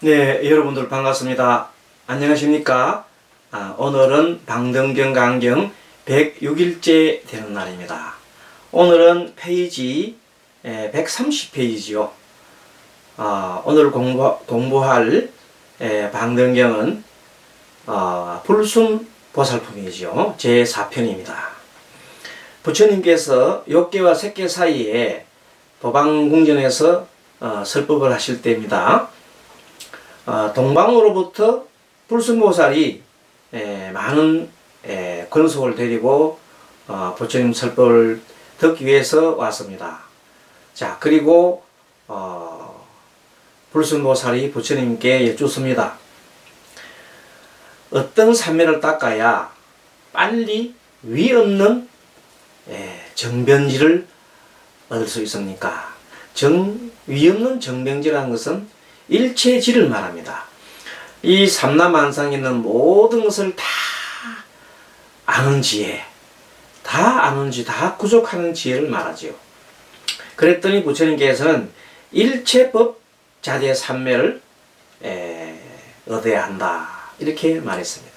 네, 여러분들 반갑습니다. 안녕하십니까? 오늘은 방등경 강경 106일째 되는 날입니다. 오늘은 페이지 130페이지요. 오늘 공부할 방등경은 불순 보살품이죠. 제4편입니다. 부처님께서 욕계와 색계 사이에 법왕궁전에서 설법을 하실 때입니다. 동방으로부터 불순보살이 많은 권속을 데리고 부처님 설법을 듣기 위해서 왔습니다. 자, 그리고 불순보살이 부처님께 여쭙습니다. 어떤 삼매를 닦아야 빨리 위 없는 정변지를 얻을 수 있습니까? 위 없는 정병지라는 것은 일체지를 말합니다. 이 삼라만상에 있는 모든 것을 다 아는 지혜, 다 구족하는 지혜를 말하지요. 그랬더니 부처님께서는 일체법 자재 삼매를 얻어야 한다, 이렇게 말했습니다.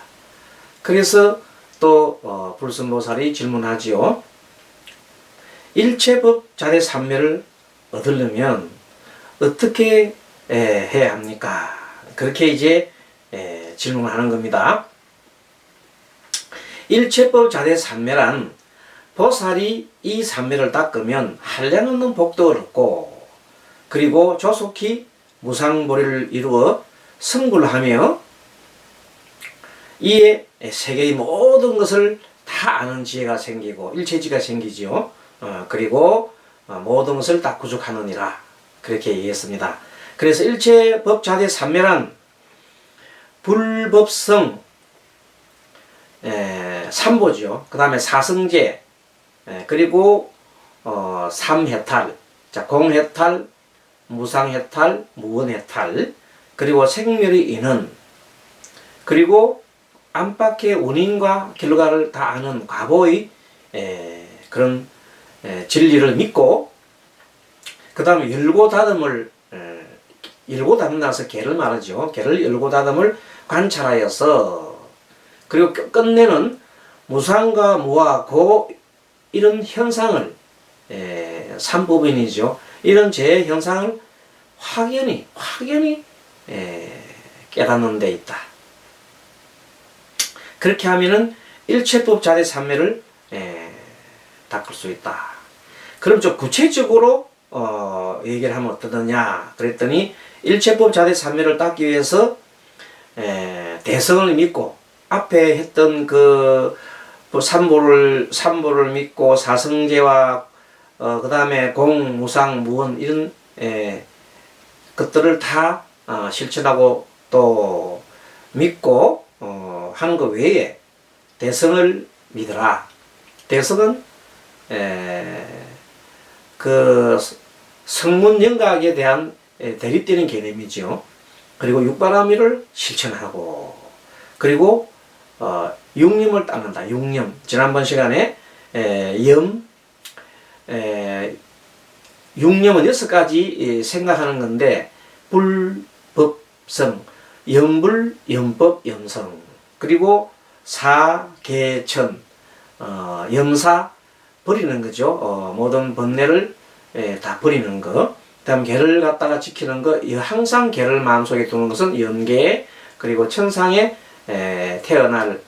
그래서 또 불순보살이 질문하지요. 일체법 자재 삼매를 얻으려면 어떻게 해야 합니까? 그렇게 이제 질문하는 겁니다. 일체법 자재 삼매란 보살이 이 삼매를 닦으면 한량없는 복덕을 얻고, 그리고 조속히 무상보리를 이루어 성불하며 이에 세계의 모든 것을 다 아는 지혜가 생기고 일체지가 생기지요. 그리고 모든 것을 다 구족하느니라, 그렇게 얘기했습니다. 그래서 일체법 자재 삼매란 불법성 삼보죠. 그 다음에 사성제, 그리고 삼해탈, 자, 공해탈, 무상해탈, 무원해탈, 그리고 생멸의 인원, 그리고 안팎의 원인과 결과를 다 아는 과보의 그런 진리를 믿고, 그 다음에 열고 닫음을 열고 닫는다서 개를 말하죠. 개를 열고 닫음을 관찰하여서, 그리고 끝내는 무상과 무와 이런 현상을 삼법인이죠. 이런 제 현상을 확연히 깨닫는 데 있다. 그렇게 하면은 일체법 자재 삼매를 닦을 수 있다. 그럼 좀 구체적으로 얘기를 하면 어떠느냐 그랬더니, 일체법 자재 삼매를 닦기 위해서 대성을 믿고, 앞에 했던 그 삼보를 믿고, 사성제와 그 다음에 공, 무상, 무원 이런 것들을 다 실천하고 또 믿고 하는 것 외에 대성을 믿어라. 대성은 그 성문 영각에 대한 대립되는 개념이죠. 그리고 육바라밀을 실천하고, 그리고 육념을 닦는다. 육념, 지난번 시간에 육념은 6가지 생각하는 건데, 불법성, 염불, 염법, 염성, 그리고 사계천, 염사, 버리는 거죠. 모든 번뇌를 다 버리는 거. 그 다음 계를 갖다가 지키는 거. 항상 계를 마음속에 두는 것은 연계, 그리고 천상에 태어날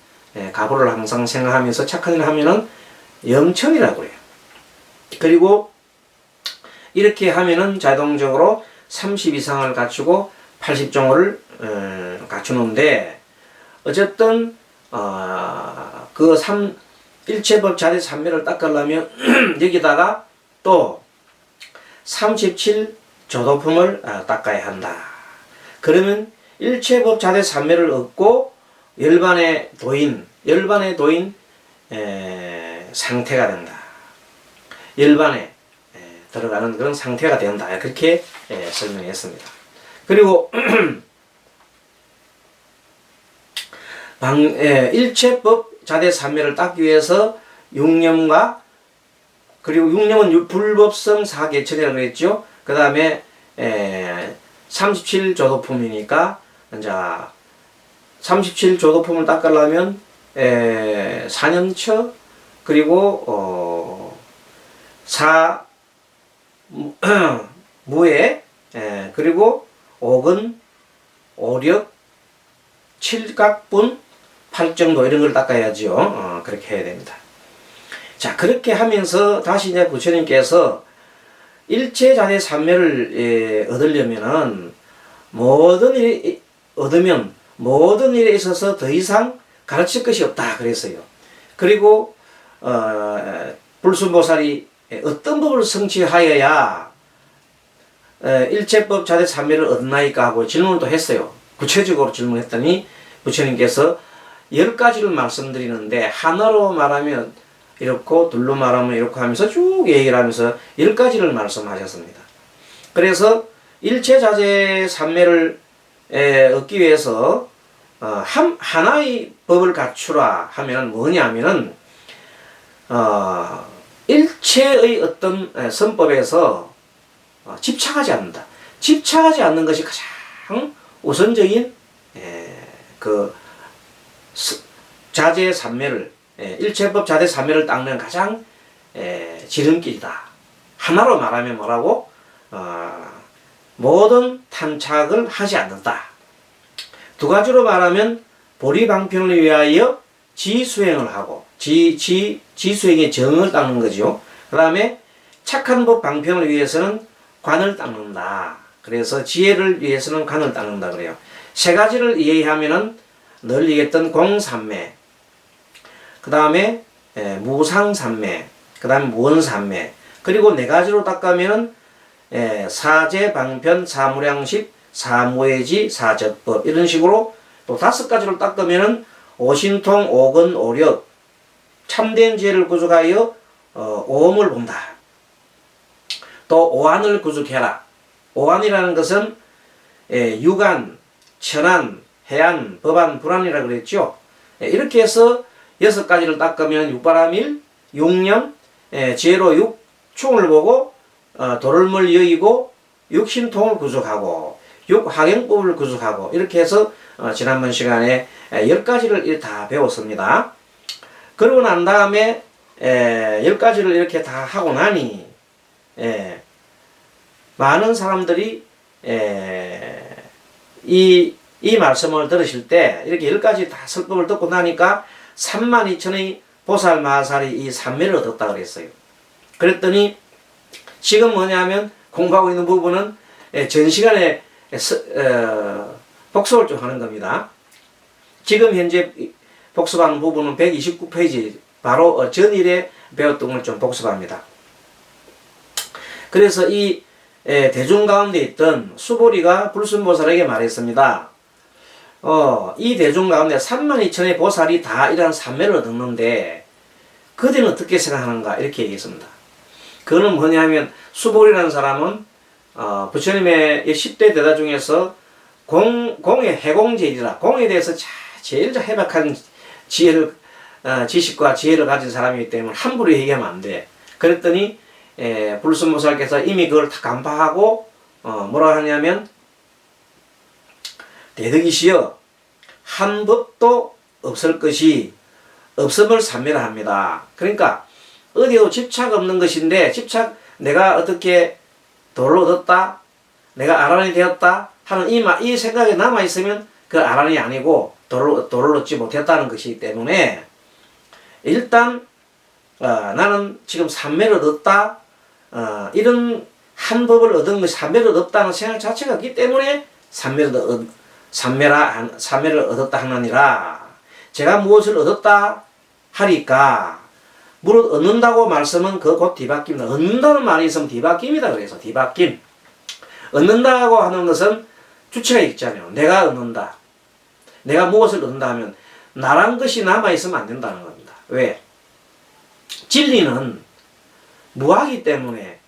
가보를 항상 생각하면서 착한 일을 하면은 염천이라고 해요. 그리고 이렇게 하면은 자동적으로 30 이상을 갖추고 80종을 갖추는데, 어쨌든 일체법 자재 삼매를 닦으려면 여기다가 또 37 조도품을 닦아야 한다. 그러면 일체법 자재 삼매를 얻고 열반의 도인 상태가 된다. 열반에 들어가는 그런 상태가 된다. 그렇게 설명했습니다. 그리고 일체법 자재 삼매를 닦기 위해서 육념과, 그리고 육념은 불법성 사계천이라고 했죠. 그 다음에 37조도품이니까 이제 37조도품을 닦으려면 4년처 그리고 4무에 그리고 5근 5력 7각분 8정도 이런 걸 닦아야죠. 그렇게 해야 됩니다. 자, 그렇게 하면서 다시 이제 부처님께서 일체자재 삼매를 얻으려면은 모든 일이 얻으면 모든 일에 있어서 더 이상 가르칠 것이 없다 그랬어요. 그리고 불순보살이 어떤 법을 성취하여야 일체법 자재 삼매를 얻나이까 하고 질문을 또 했어요. 구체적으로 질문했더니 부처님께서 10가지를 말씀드리는데 하나로 말하면 이렇고 둘로 말하면 이렇고 하면서 쭉 얘기를 하면서 10가지를 말씀하셨습니다. 그래서 일체자재 삼매를 얻기 위해서 하나의 법을 갖추라 하면 뭐냐 하면은 일체의 어떤 선법에서 집착하지 않는다. 집착하지 않는 것이 가장 우선적인 그 자재 삼매를 일체법 자재 삼매를 닦는 가장 지름길이다. 하나로 말하면 뭐라고? 모든 탐착을 하지 않는다. 두 가지로 말하면 보리방편을 위하여 지수행을 하고 지수행의 정을 닦는 거죠. 그 다음에 착한 법 방편을 위해서는 관을 닦는다. 그래서 지혜를 위해서는 관을 닦는다 그래요. 세 가지를 이해하면은 늘 얘기했던 공삼매, 그 다음에 무상삼매, 그 다음에 무언삼매, 그리고 네 가지로 닦으면은 사제방편, 사무량식, 사무예지, 사적법 이런 식으로 또 5가지로 닦으면은 오신통, 오근, 오력, 참된 지혜를 구축하여 오음을 본다. 또 오한을 구축해라. 오한이라는 것은 유관, 천안, 해안, 법안, 불안이라 그랬죠. 이렇게 해서 6가지를 닦으면 육바라밀, 육념, 지혜로 육충을 보고 도를물 여의고 육신통을 구축하고 육화경법을 구축하고 이렇게 해서 지난번 시간에 10가지를 다 배웠습니다. 그러고 난 다음에 10가지를 이렇게 다 하고 나니 많은 사람들이 이 말씀을 들으실 때 이렇게 10가지 다 설법을 듣고 나니까 32,000의 보살 마살이 이 삼매를 얻었다 그랬어요. 그랬더니 지금 뭐냐면 공부하고 있는 부분은 전 시간에 복습을 좀 하는 겁니다. 지금 현재 복습하는 부분은 129페이지 바로 전일에 배웠던 걸 좀 복습합니다. 그래서 이 대중 가운데 있던 수보리가 불순보살에게 말했습니다. 이 대중 가운데 32,000의 보살이 다 이런 삼매를 얻었는데 그대는 어떻게 생각하는가 이렇게 얘기했습니다. 그거는 뭐냐면 수보리라는 사람은 부처님의 10대 대다 중에서 공의 해공제일이라 공에 대해서 제일 해박한 지혜를 지식과 지혜를 가진 사람이기 때문에 함부로 얘기하면 안 돼. 그랬더니 불순보살께서 이미 그걸 다 간파하고 뭐라 하냐면 대덕이시여 한 법도 없을 것이 없음을 삼매라 합니다. 그러니까 어디에도 집착 없는 것인데 집착 내가 어떻게 도를 얻었다 내가 아란이 되었다 하는 이 생각이 남아있으면 그 아란이 아니고 도를 얻지 못했다는 것이기 때문에 일단 나는 지금 삼매를 얻었다 이런 한 법을 얻은 것이 삼매를 얻었다는 생각 자체가 없기 때문에 삼매를 얻었다 하느니라. 제가 무엇을 얻었다 하리까 무릇 얻는다고 말씀은 그 곧 뒤바뀝니다. 얻는다는 말이 있으면 뒤바뀝니다. 그래서 뒤바뀜. 얻는다고 하는 것은 주체가 있잖아요. 내가 얻는다. 내가 무엇을 얻는다 하면 나란 것이 남아있으면 안 된다는 겁니다. 왜? 진리는 무하기 때문에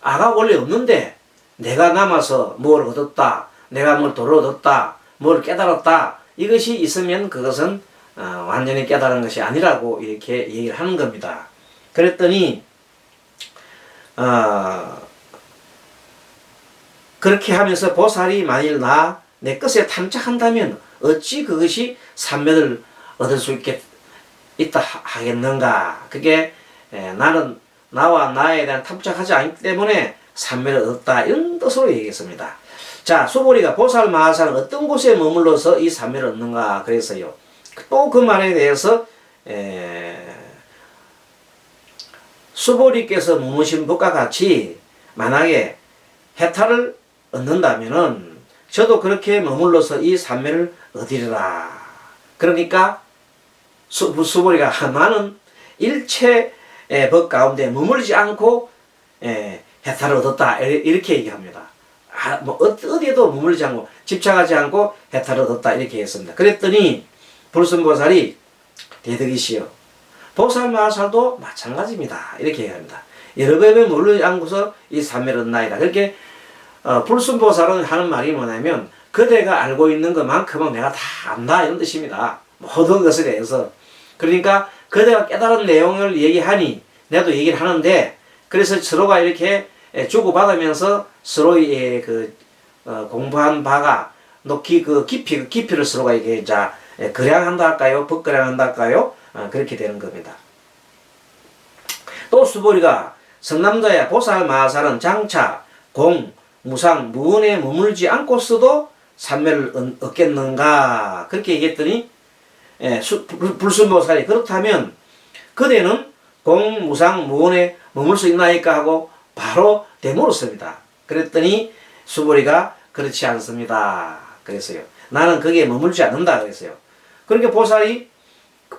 아가 원래 없는데 내가 남아서 뭘 얻었다. 내가 뭘 도를 얻었다. 뭘 깨달았다. 이것이 있으면 그것은 완전히 깨달은 것이 아니라고 이렇게 얘기를 하는 겁니다. 그랬더니 그렇게 하면서 보살이 만일 내 것에 탐착한다면 어찌 그것이 삼면을 얻을 수 있다 하겠는가. 그게 나는 나와 나에 대한 탐착하지 않기 때문에 삼면을 얻었다, 이런 뜻으로 얘기했습니다. 자, 수보리가 보살 마하사는 어떤 곳에 머물러서 이 삼면을 얻는가 그랬어요. 또 그 말에 대해서 수보리께서 머무신 법과 같이 만약에 해탈을 얻는다면은 저도 그렇게 머물러서 이 삼면을 얻으리라. 그러니까 수보리가 나는 일체 법 가운데 머물지 않고 해탈을 얻었다, 이렇게 얘기합니다. 뭐 어디에도 머물지 않고 집착하지 않고 해탈을 얻었다, 이렇게 했습니다. 그랬더니 불순보살이 대덕이시여 보살 마하살도 마찬가지입니다, 이렇게 얘기합니다. 여러 법에 머물지 않고서 이 삼면을 얻나이다. 그렇게 불순보살은 하는 말이 뭐냐면 그대가 알고 있는 것만큼은 내가 다 안다, 이런 뜻입니다. 모든 것에 대해서. 그러니까 그대가 깨달은 내용을 얘기하니 내도 얘기를 하는데, 그래서 서로가 이렇게 주고받으면서 서로의 공부한 바가 깊이를 서로가 이게 거량한다 할까요? 법거량한다 할까요? 그렇게 되는 겁니다. 또 수보리가 성남자야 보살 마하살은 장차 공, 무상, 무언에 머물지 않고서도 삼면을 얻겠는가, 그렇게 얘기했더니 불순보살이 그렇다면 그대는 공, 무상, 무언에 머물 수 있나이까 하고 바로 되물었습니다. 그랬더니 수보리가 그렇지 않습니다 그랬어요. 나는 거기에 머물지 않는다 그랬어요. 그러니까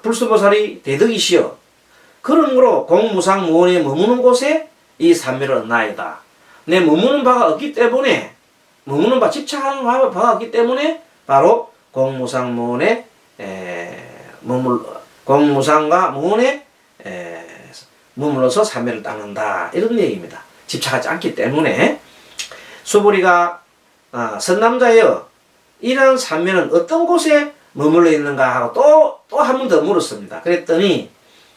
불순보살이 대덕이시여 그러므로 공무상 무언에 머무는 곳에 이 삼면을 얻나이다. 내 머무는 바가 없기 때문에, 머무는 바, 집착하는 바가 없기 때문에 바로 공무상 무언에 공무상과 무언에 머물러서 삼면을 따는다, 이런 얘기입니다. 집착하지 않기 때문에. 수보리가 선남자여 이러한 삼면은 어떤 곳에 머물러 있는가 하고 또 한 번 더 물었습니다. 그랬더니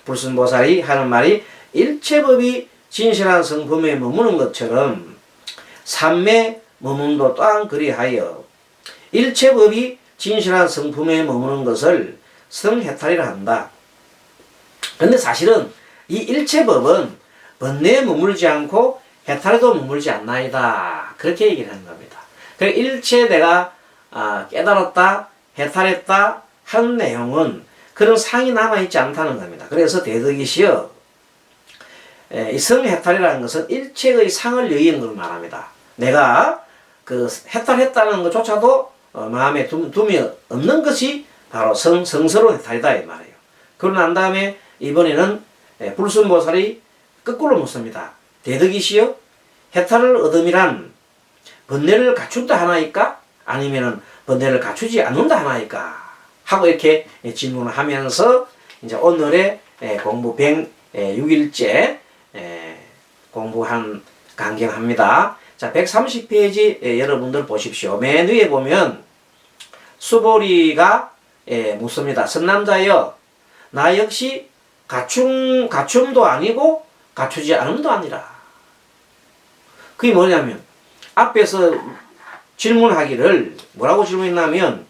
불순보살이 하는 말이 일체법이 진실한 성품에 머무는 것처럼 삼매 머문도 또한 그리하여 일체법이 진실한 성품에 머무는 것을 성해탈이라 한다. 근데 사실은 이 일체법은 번뇌에 머물지 않고 해탈에도 머물지 않나이다, 그렇게 얘기를 하는 겁니다. 그러니까 일체 내가 깨달았다, 해탈했다 하는 내용은 그런 상이 남아있지 않다는 겁니다. 그래서 대덕이시여 이 성해탈이라는 것은 일체의 상을 여의는 걸 말합니다. 내가 해탈했다는 것조차도 마음에 둠이 없는 것이 바로 성스러운 해탈이다, 이 말이에요. 그러고 난 다음에 이번에는 불순보살이 거꾸로 묻습니다. 대덕이시여 해탈을 얻음이란 번뇌를 갖춘다 하나이까 아니면은 번뇌를 갖추지 않는다 하나이까 하고 이렇게 질문을 하면서 이제 오늘의 공부 106일째 공부한 강경합니다. 자, 130페이지 여러분들 보십시오. 맨 위에 보면 수보리가 묻습니다. 선남자여 나 역시 갖춤도 아니고 갖추지 않음도 아니라. 그게 뭐냐면 앞에서 질문하기를 뭐라고 질문했냐면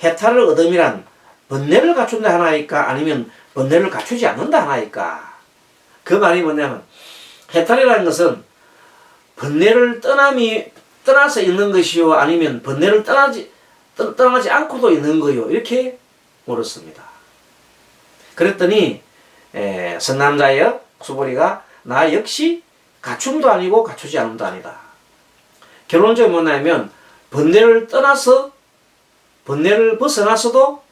해탈을 얻음이란 번뇌를 갖춘다 하나이까 아니면 번뇌를 갖추지 않는다 하나이까. 그 말이 뭐냐면 해탈이라는 것은 번뇌를 떠나서 있는 것이요 아니면 번뇌를 떠나지 않고도 있는 거요, 이렇게 물었습니다. 그랬더니 선남자여 수보리가 나 역시 갖춤도 아니고 갖추지 않음도 아니다. 결론적으로 뭐냐면 번뇌를 벗어나서도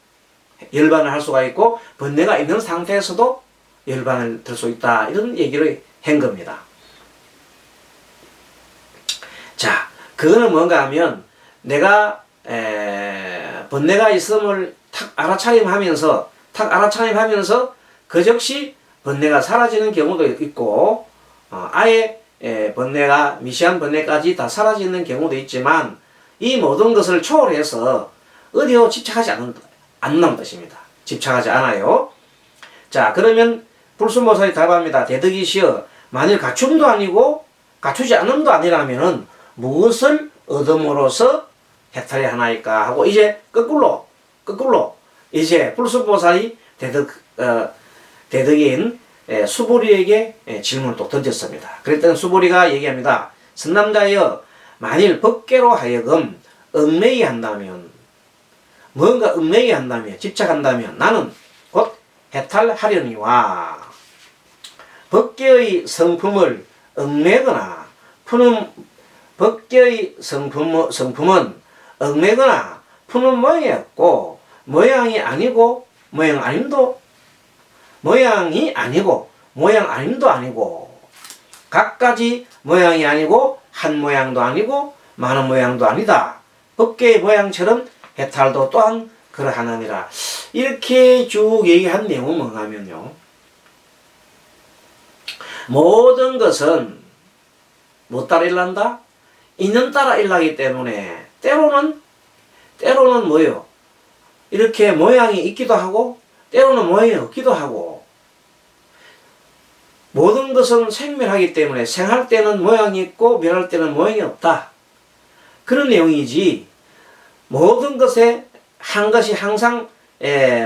열반을 할 수가 있고 번뇌가 있는 상태에서도 열반을 들 수 있다, 이런 얘기를 한 겁니다. 자, 그거는 뭔가 하면 내가 번뇌가 있음을 탁 알아차림하면서 그 즉시 번뇌가 사라지는 경우도 있고 아예 번뇌가 미시한 번뇌까지 다 사라지는 경우도 있지만 이 모든 것을 초월해서 어디로 집착하지 않는 것입니다. 집착하지 않아요. 자, 그러면 불순보살이 답합니다. 대덕이시여 만일 갖춤도 아니고 갖추지 않음도 아니라면은 무엇을 얻음으로써 해탈이 하나일까 하고 이제 거꾸로 이제 불순보살이 대덕인 수보리에게 질문을 또 던졌습니다. 그랬더니 수보리가 얘기합니다. 선남자여, 만일 법계로 하여금 얽매이 한다면, 뭔가 얽매이 한다면, 집착한다면 나는 곧 해탈하려니와, 법계의 성품을 얽매거나 푸는, 법계의 성품은 얽매거나 푸는 모양이 없고 모양이 아니고 모양 아님도 아니고 각가지 모양이 아니고 한 모양도 아니고 많은 모양도 아니다. 법계의 모양처럼 해탈도 또한 그러하느니라. 이렇게 쭉 얘기한 내용은 뭔가 하면요, 모든 것은 뭐 따라 일난다? 인연 따라 일나기 때문에 때로는 뭐요? 이렇게 모양이 있기도 하고 때로는 모양이 없기도 하고, 모든 것은 생멸하기 때문에 생할 때는 모양이 있고 멸할 때는 모양이 없다. 그런 내용이지, 모든 것에 한 것이 항상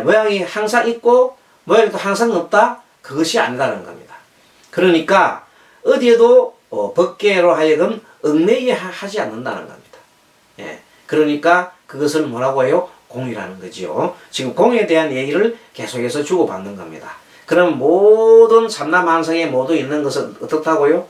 모양이 항상 있고 모양이 또 항상 없다, 그것이 아니라는 겁니다. 그러니까 어디에도 법계로 하여금 얽매이게 하지 않는다는 겁니다. 그러니까 그것을 뭐라고 해요? 공이라는 거지요. 지금 공에 대한 얘기를 계속해서 주고받는 겁니다. 그럼 모든 삼라만성에 모두 있는 것은 어떻다고요?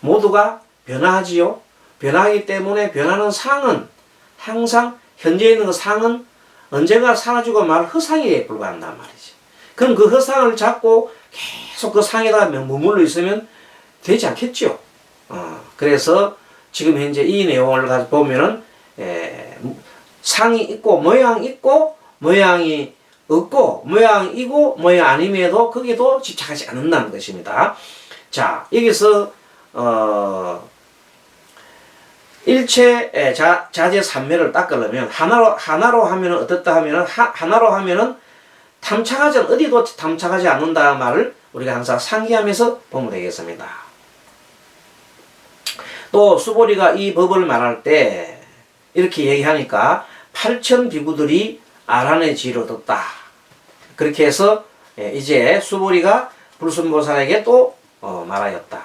모두가 변화하지요. 변화하기 때문에 변하는 상은 항상 현재 있는 그 상은 언젠가 사라지고 말 허상에 불과한단 말이지. 그럼 그 허상을 잡고 계속 그 상에다 머물러 있으면 되지 않겠죠. 그래서 지금 현재 이 내용을 가지고 보면은 상이 있고 모양이 있고 모양이 없고 모양이고 모양 아님에도 거기에도 집착하지 않는다는 것입니다. 자, 여기서 일체 자재 삼매를 닦으려면 하나로 하면은 어떻다 하면은 하나로 하면은 어디도 탐착하지 않는다 말을 우리가 항상 상기하면서 보면 되겠습니다. 또 수보리가 이 법을 말할 때 이렇게 얘기하니까 8천 비구들이 아란의 지혜를 얻었다. 그렇게 해서 이제 수보리가 불순보살에게 또 말하였다.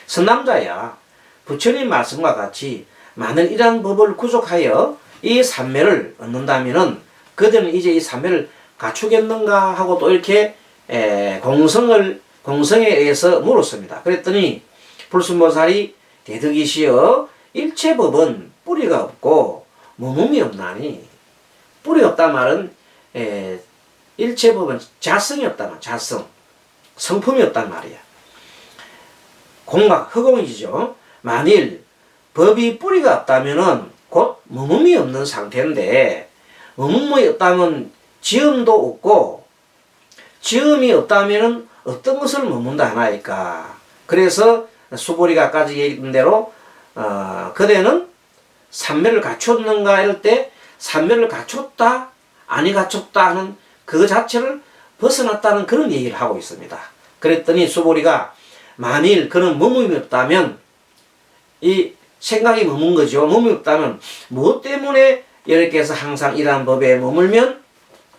선남자야, 부처님 말씀과 같이 만일 이러한 법을 구족하여 이 삼매를 얻는다면은 그들은 이제 이 삼매를 갖추겠는가 하고 또 이렇게 공성에 의해서 물었습니다. 그랬더니 불순보살이 대덕이시여, 일체 법은 뿌리가 없고 몸음이 없나니, 뿌리 없단 말은 일체 법은 자성이 없다는, 자성, 성품이 없단 말이야. 공각, 허공이죠. 만일 법이 뿌리가 없다면은 곧 몸음이 없는 상태인데, 몸음이 없다면 지음도 없고, 지음이 없다면은 어떤 것을 머문다 하나이까. 그래서 수보리가 아까 얘기한 대로 그대는 삼매를 갖췄는가 이럴 때 삼매를 갖췄다 아니 갖췄다 하는 그 자체를 벗어났다는 그런 얘기를 하고 있습니다. 그랬더니 수보리가 만일 그런 머물이 없다면, 이 생각이 머문 거죠. 머물이 없다면 무엇 때문에 이렇게 해서 항상 이러한 법에 머물면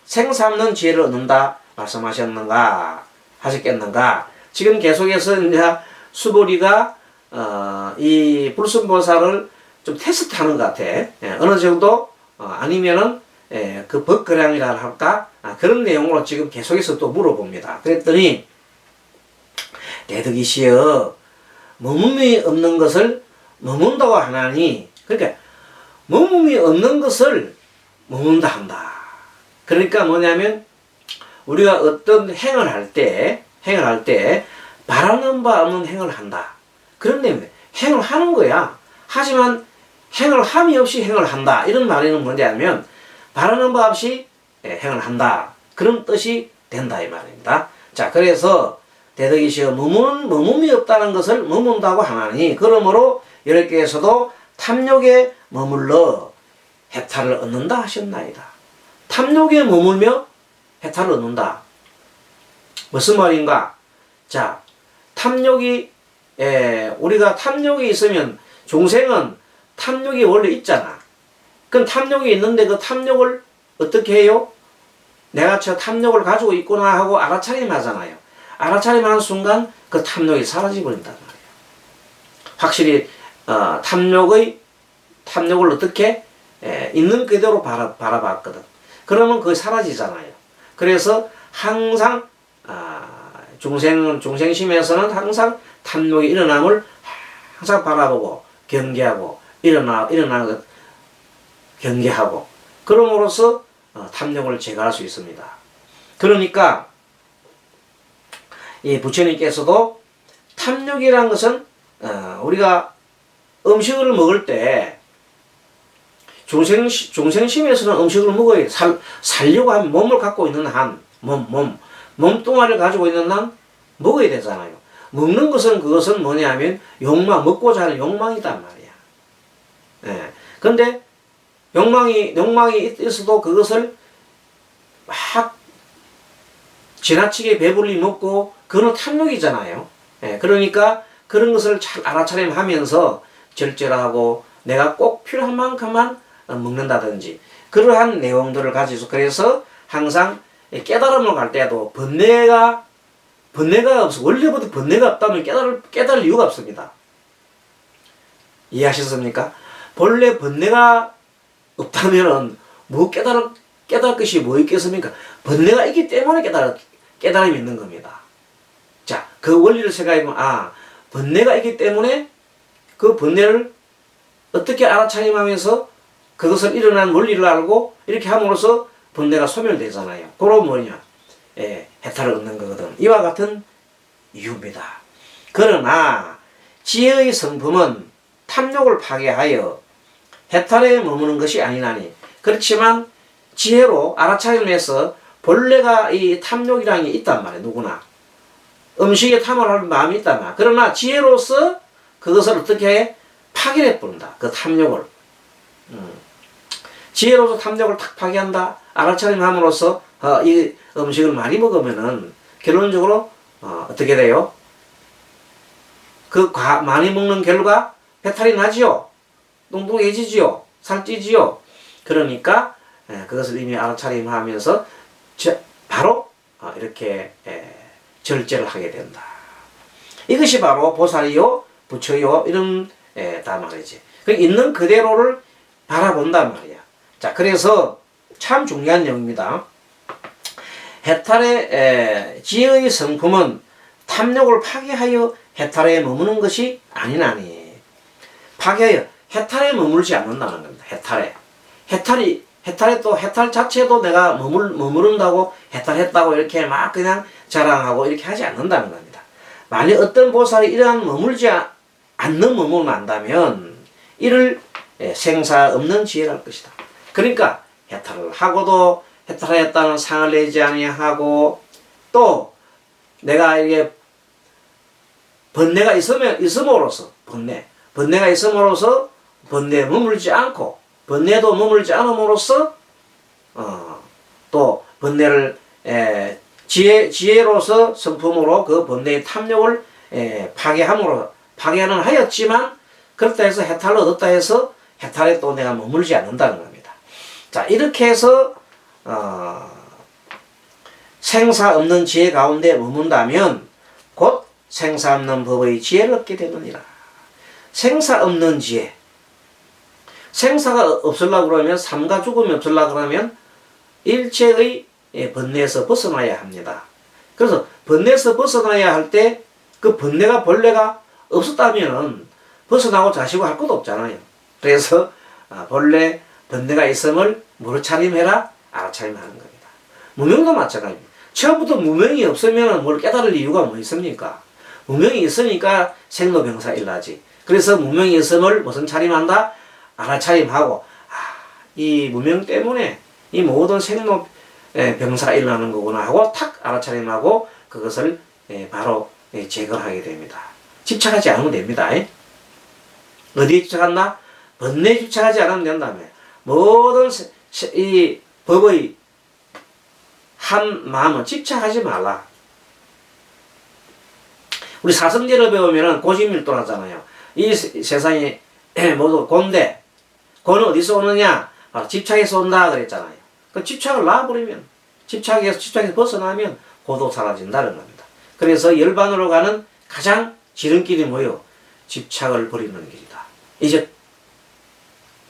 생사 없는 지혜를 얻는다 말씀하셨는가 하셨겠는가. 지금 계속해서 이제 수보리가 이 불순보살을 좀 테스트하는 것 같아. 어느 정도 아니면은 그 법거량이라 할까, 그런 내용으로 지금 계속해서 또 물어봅니다. 그랬더니 대덕이시여, 머문이 없는 것을 머문다고 하나니, 그러니까 머문이 없는 것을 머문다 한다. 그러니까 뭐냐면 우리가 어떤 행을 할 때 바라는 바 없는 행을 한다. 그런 내용이에요. 행을 하는 거야. 하지만 행을 함이 없이 행을 한다. 이런 말에는 뭐냐면 바라는 바 없이 행을 한다. 그런 뜻이 된다 이 말입니다. 자, 그래서 대덕이시여, 머문이 없다는 것을 머문다고 하나니, 그러므로 이렇게 해서도 탐욕에 머물러 해탈을 얻는다 하셨나이다. 탐욕에 머물며 해탈을 얻는다. 무슨 말인가? 자, 탐욕이 우리가 탐욕이 있으면, 중생은 탐욕이 원래 있잖아. 그럼 탐욕이 있는데 그 탐욕을 어떻게 해요? 내가 저 탐욕을 가지고 있구나 하고 알아차림 하잖아요. 알아차림 하는 순간 그 탐욕이 사라져버린단 말이에요. 확실히 탐욕을 어떻게 있는 그대로 바라봤거든. 그러면 그게 사라지잖아요. 그래서 항상 중생심에서는 항상 탐욕이 일어남을 항상 바라보고 경계하고 일어나는 것 경계하고 그럼으로써 탐욕을 제거할 수 있습니다. 그러니까 이 부처님께서도 탐욕이라는 것은 우리가 음식을 먹을 때 중생심에서는 음식을 먹어야 살려고 하면 몸을 갖고 있는 한 몸뚱아리를 가지고 있는 한 먹어야 되잖아요. 먹는 것은 그것은 뭐냐면 먹고자 하는 욕망이단 말이야. 예. 근데 욕망이 있어도 그것을 막 지나치게 배불리 먹고 그건 탐욕이잖아요. 예. 그러니까 그런 것을 잘 알아차림하면서 절제하고 내가 꼭 필요한 만큼만 먹는다든지 그러한 내용들을 가지고 그래서 항상 깨달음을 갈 때도 번뇌가 없어. 원래부터 번뇌가 없다면 깨달을 이유가 없습니다. 이해하셨습니까? 본래 번뇌가 없다면은 뭐 깨달을 것이 뭐 있겠습니까? 번뇌가 있기 때문에 깨달음이 있는 겁니다. 자, 그 원리를 생각해보면 번뇌가 있기 때문에 그 번뇌를 어떻게 알아차림하면서 그것을 일어난 원리를 알고 이렇게 함으로써 번뇌가 소멸되잖아요. 그럼 뭐냐? 해탈을 얻는 거거든. 이와 같은 이유입니다. 그러나 지혜의 성품은 탐욕을 파괴하여 해탈에 머무는 것이 아니나니 그렇지만 지혜로 알아차림해서 본래가 이 탐욕이라는 게 있단 말이에요. 누구나. 음식에 탐을 할 마음이 있단 말이에요. 그러나 지혜로서 그것을 어떻게 파괴해 버린다. 그 탐욕을. 지혜로서 탐욕을 탁 파괴한다. 알아차림함으로써 이 음식을 많이 먹으면은 결론적으로 어떻게 돼요? 많이 먹는 결과 배탈이 나지요. 뚱뚱해지지요. 살찌지요. 그러니까 그것을 이미 알아차림하면서 바로 이렇게 절제를 하게 된다. 이것이 바로 보살이요, 부처요 이런 다 말이지. 있는 그대로를 바라본단 말이야. 자, 그래서 참 중요한 내용입니다. 해탈의 지혜의 성품은 탐욕을 파괴하여 해탈에 머무는 것이 아니나니. 파괴하여 해탈에 머물지 않는다는 겁니다. 해탈에 또 해탈 자체도 내가 머무른다고 해탈했다고 이렇게 막 그냥 자랑하고 이렇게 하지 않는다는 겁니다. 만약 어떤 보살이 이러한 머물지 않는 머물을 안다면 이를 생사 없는 지혜랄 것이다. 그러니까 해탈을 하고도 해탈했다는 상을 내지 아니하고 또 내가 이게 번뇌가 있음으로써 번뇌가 있음으로써 번뇌에 머물지 않고 번뇌도 머물지 않음으로써 또 번뇌를 지혜로서 성품으로 그 번뇌의 탐욕을 파괴하는 하였지만 그렇다 해서 해탈을 얻었다 해서 해탈에 또 내가 머물지 않는다는 겁니다. 자, 이렇게 해서 생사 없는 지혜 가운데 머문다면 곧 생사 없는 법의 지혜를 얻게 되느니라. 생사 없는 지혜. 생사가 없으려고 그러면 삶과 죽음이 없으려고 그러면 일체의 번뇌에서 벗어나야 합니다. 그래서 번뇌에서 벗어나야 할 때 그 번뇌가 본래가 없었다면 벗어나고 자시고 할 것도 없잖아요. 그래서 본래 번뇌가 있음을 뭐로 차림해라? 알아차림하는 겁니다. 무명도 마찬가지입니다. 처음부터 무명이 없으면 뭘 깨달을 이유가 뭐 있습니까? 무명이 있으니까 생로병사 일나지. 그래서 무명이 있음을 무슨 차림한다? 알아차림하고 이 무명 때문에 이 모든 생로병사가 일어나는 거구나 하고 탁 알아차림하고 그것을 바로 제거하게 됩니다. 집착하지 않으면 됩니다. 어디에 집착한다? 번뇌에 집착하지 않으면 된다며. 모든 이 법의 한 마음은 집착하지 말라. 우리 사성제를 배우면은 고집밀도하잖아요. 이 세상에 모두 곤데. 곤은 어디서 오느냐? 바로 집착에서 온다 그랬잖아요. 그 집착을 놔버리면, 집착에서 벗어나면 고도 사라진다는 겁니다. 그래서 열반으로 가는 가장 지름길이 뭐요? 집착을 버리는 길이다. 이제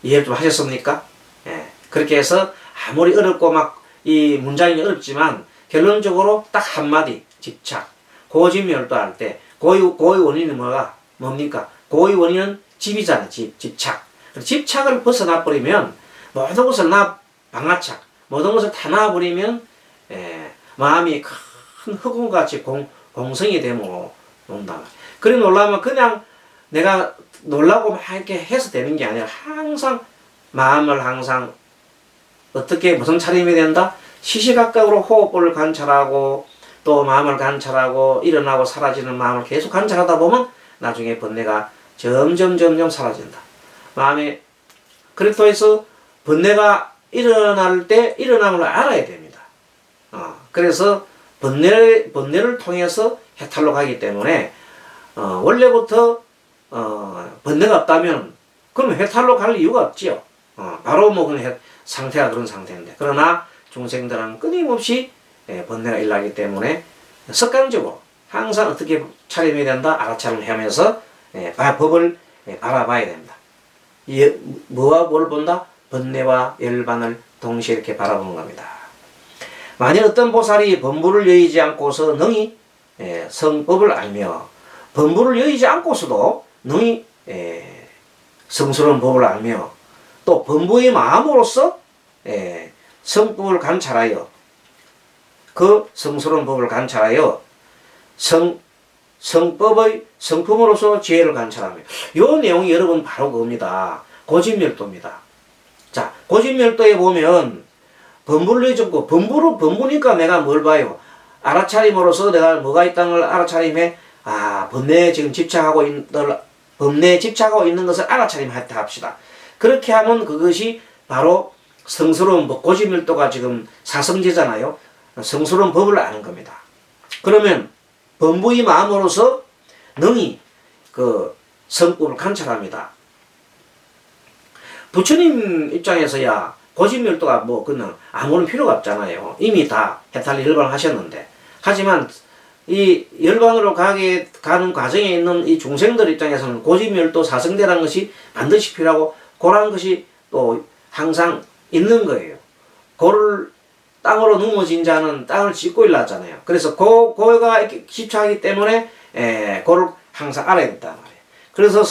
이해 좀 하셨습니까? 예. 그렇게 해서 아무리 어렵고 막 이 문장이 어렵지만 결론적으로 딱 한마디 집착. 고집멸도할 때 고의 원인은 뭡니까? 고의 원인은 집이잖아. 집착. 집착을 벗어나 버리면 모든 것을 방아착, 모든 것을 다 놔버리면 마음이 큰 흑운같이 공성이 되면 논다. 그래 놀라면 그냥 내가 놀라고 막 이렇게 해서 되는 게 아니라 항상 마음을 항상 어떻게 무슨 차림이 된다? 시시각각으로 호흡을 관찰하고 또 마음을 관찰하고 일어나고 사라지는 마음을 계속 관찰하다 보면 나중에 번뇌가 점점 사라진다. 마음에 그렇다고 해서 번뇌가 일어날 때 일어남을 알아야 됩니다. 그래서 번뇌를 통해서 해탈로 가기 때문에 원래부터 번뇌가 없다면 그러면 해탈로 갈 이유가 없지요. 바로 그런 상태가 그런 상태인데 그러나 중생들은 끊임없이 번뇌가 일어나기 때문에 습관적으로 항상 어떻게 차림해야 된다 알아차림을 하면서 법을 알아봐야 됩니다. 뭐와 뭘 본다? 번뇌와 열반을 동시에 이렇게 바라보는 겁니다. 만일 어떤 보살이 범부를 여의지 않고서 능히 성법을 알며 범부를 여의지 않고서도 능히 성스러운 법을 알며 또 범부의 마음으로서 성법을 관찰하여 그 성스러운 법을 관찰하여 성법의 성품으로서 지혜를 관찰하며 이 내용이 여러분 바로 그겁니다. 고집멸도입니다. 자, 고집멸도에 보면 범부를 여의고 범부니까 내가 뭘 봐요? 알아차림으로서 내가 뭐가 있다는 걸 알아차림해 번뇌에 지금 범뇌에 집착하고 있는 것을 알아차림했다 합시다. 그렇게 하면 그것이 바로 성스러운 법, 고집멸도가 지금 사성제잖아요. 성스러운 법을 아는 겁니다. 그러면 범부의 마음으로서 능히 그 성법을 관찰합니다. 부처님 입장에서야 고집멸도가 그는 아무런 필요가 없잖아요. 이미 다 해탈 열반을 하셨는데. 하지만 이 열반으로 가는 과정에 있는 이 중생들 입장에서는 고집멸도 사성대라는 것이 반드시 필요하고 그런 것이 또 항상 있는 거예요. 고를 땅으로 넘어진 자는 땅을 짚고 일어났잖아요. 그래서 고가 이렇게 집착하기 때문에 고를 항상 알아야 된단 말이에요. 그래서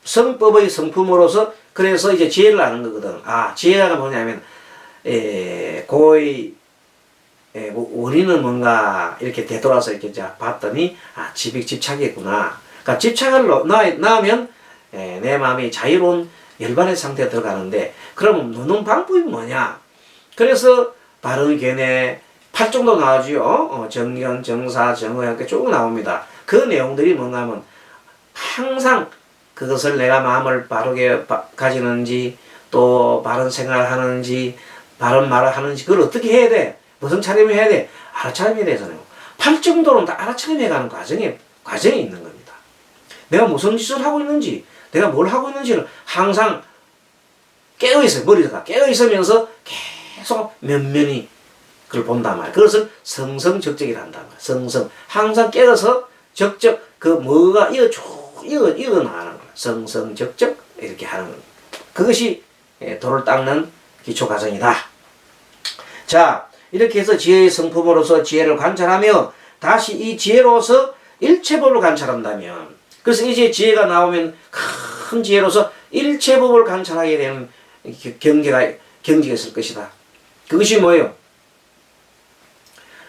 성법의 성품으로서 그래서 이제 지혜를 아는 거거든. 지혜가 뭐냐면 고의 원인은 뭔가 이렇게 되돌아서 이렇게 봤더니 집착이구나. 그러니까 집착을 낳으면 내 마음이 자유로운 열반의 상태에 들어가는데 그럼 노는 방법이 뭐냐? 그래서 바른 견해 8종도 나오죠. 정견, 정사, 정의 이렇게 쭉 나옵니다. 그 내용들이 뭔가 하면 항상 그것을 내가 마음을 바르게 가지는지 또 바른 생각을 하는지 바른 말을 하는지 그걸 어떻게 해야 돼? 무슨 차림을 해야 돼? 알아차림해야 되잖아요. 8정도는 다 알아차림해가는 과정이 있는 겁니다. 내가 무슨 짓을 하고 있는지 내가 뭘 하고 있는지를 항상 깨어있어요. 머리가 깨어있으면서 계속 면면히 그걸 본단 말이에요. 그것을 성성적적이라 한단 말이에요. 성성. 항상 깨어서 적적 뭐가 이어나가는 거예요. 성성적적 이렇게 하는 겁니다. 그것이 도를 닦는 기초 과정이다. 자, 이렇게 해서 지혜의 성품으로서 지혜를 관찰하며 다시 이 지혜로서 일체법을 관찰한다면 그래서 이제 지혜가 나오면 큰 지혜로서 일체법을 관찰하게 되는 경지가 있을 것이다. 그것이 뭐예요?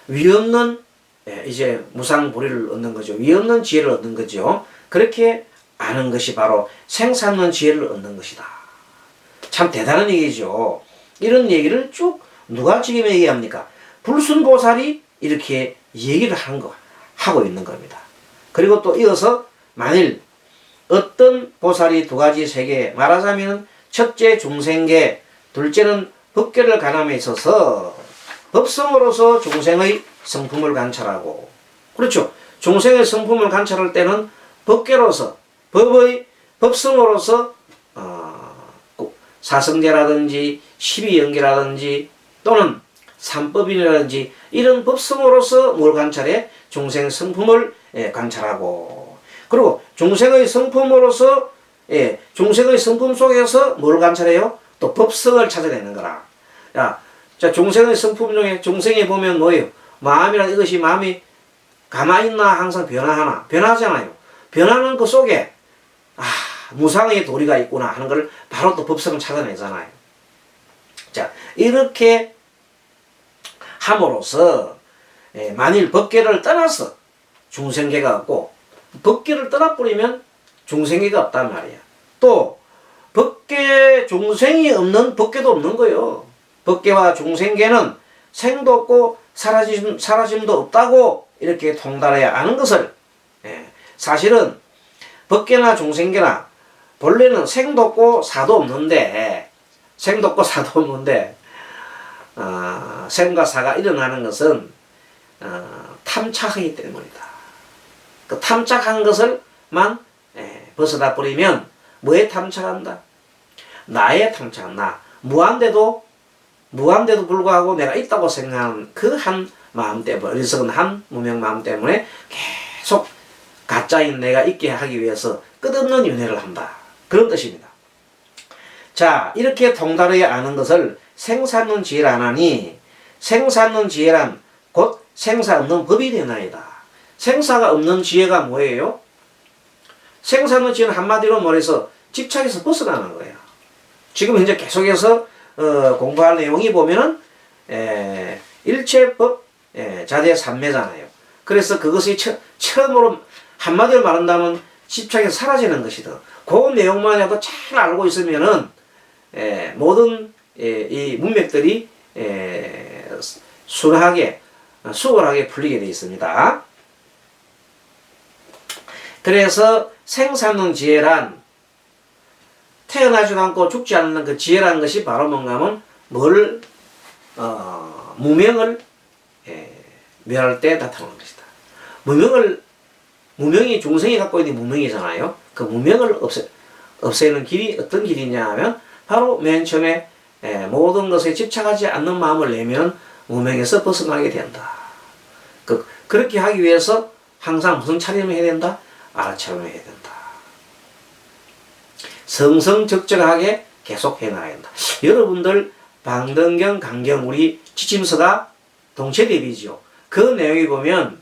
위없는 이제 무상불의를 얻는 거죠. 위없는 지혜를 얻는 거죠. 그렇게 아는 것이 바로 생사없는 지혜를 얻는 것이다. 참 대단한 얘기죠. 이런 얘기를 쭉 누가 지금 얘기합니까? 불순보살이 이렇게 얘기를 하고 있는 겁니다. 그리고 또 이어서 만일 어떤 보살이 두 가지 세계 말하자면 첫째 중생계 둘째는 법계를 관함에 있어서 법성으로서 중생의 성품을 관찰하고 그렇죠. 중생의 성품을 관찰할 때는 법계로서 법의 법성으로서 사성제라든지 12연계라든지 또는 삼법인이라든지 이런 법성으로서 뭘 관찰해? 중생 성품을 관찰하고, 그리고 중생의 성품으로서 중생의 성품 속에서 뭘 관찰해요? 또 법성을 찾아내는 거라. 자, 중생의 성품 중에 중생에 보면 뭐예요? 마음이란 이것이 마음이 가만히 있나 항상 변화하나? 변하잖아요. 변하는 그 속에 무상의 도리가 있구나 하는 걸 바로 또 법성을 찾아내잖아요. 자, 이렇게 함으로써 만일 법계를 떠나서 중생계가 없고, 법계를 떠나버리면 중생계가 없단 말이야. 또 법계 중생이 없는 법계도 없는 거예요. 법계와 중생계는 생도 없고 사라짐도 없다고 이렇게 통달해야 하는 것을, 사실은 법계나 중생계나 본래는 생도 없고 사도 없는데, 생도 없고 사도 없는데 생과 사가 일어나는 것은 탐착하기 때문이다. 그 탐착한 것을만 벗어다 버리면 뭐에 탐착한다? 나에 탐착한 나. 무한데도 불구하고 내가 있다고 생각하는 그 한 마음 때문에, 어리석은 한 무명 마음 때문에 계속 가짜인 내가 있게 하기 위해서 끝없는 윤회를 한다. 그런 뜻입니다. 자, 이렇게 통달해야 아는 것을 생사없는 지혜라 하나니, 생사없는 지혜란 곧 생사 없는 법이 되나이다. 생사가 없는 지혜가 뭐예요? 생사 없는 지혜는 한마디로 말해서 집착에서 벗어나는 거예요. 지금 현재 계속해서 공부할 내용이 보면은 일체법 자대 삼매잖아요. 그래서 그것이 처음으로 한마디로 말한다면 집착에서 사라지는 것이다. 그 내용만 해도 잘 알고 있으면은 모든 이 문맥들이 순하게 수월하게 풀리게 되어 있습니다. 그래서 생사는 지혜란, 태어나지도 않고 죽지 않는 그 지혜라는 것이 바로 뭔가 하면 무명을 멸할 때 나타나는 것이다. 무명이 중생이 갖고 있는 무명이잖아요. 그 무명을 없애는 길이 어떤 길이냐 하면 바로 맨 처음에 모든 것에 집착하지 않는 마음을 내면 무명에서 벗어나게 된다. 그렇게 하기 위해서 항상 무슨 차림을 해야 된다? 알아차림을 해야 된다. 성성적절하게 계속 해나가야 된다. 여러분들 방등경, 강경, 우리 지침서가 동체대비죠. 그 내용에 보면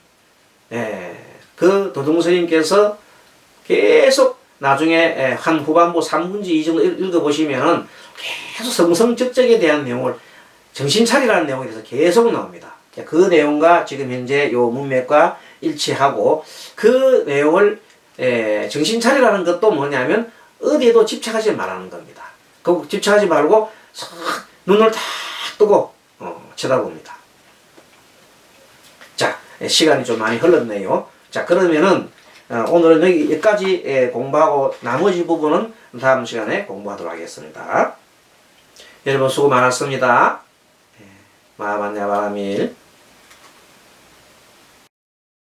그 도동스님께서 계속 나중에 한 후반부 3분지 2 정도 읽어보시면 계속 성성적적에 대한 내용을, 정신 차리라는 내용에 대해서 계속 나옵니다. 그 내용과 지금 현재 요 문맥과 일치하고, 그 내용을 정신 차리라는 것도 뭐냐면 어디에도 집착하지 말라는 겁니다. 그 집착하지 말고 싹 눈을 탁 뜨고 쳐다봅니다. 자, 시간이 좀 많이 흘렀네요. 자, 그러면은 오늘은 여기까지 공부하고 나머지 부분은 다음 시간에 공부하도록 하겠습니다. 여러분 수고 많았습니다. 마하반야 바라밀.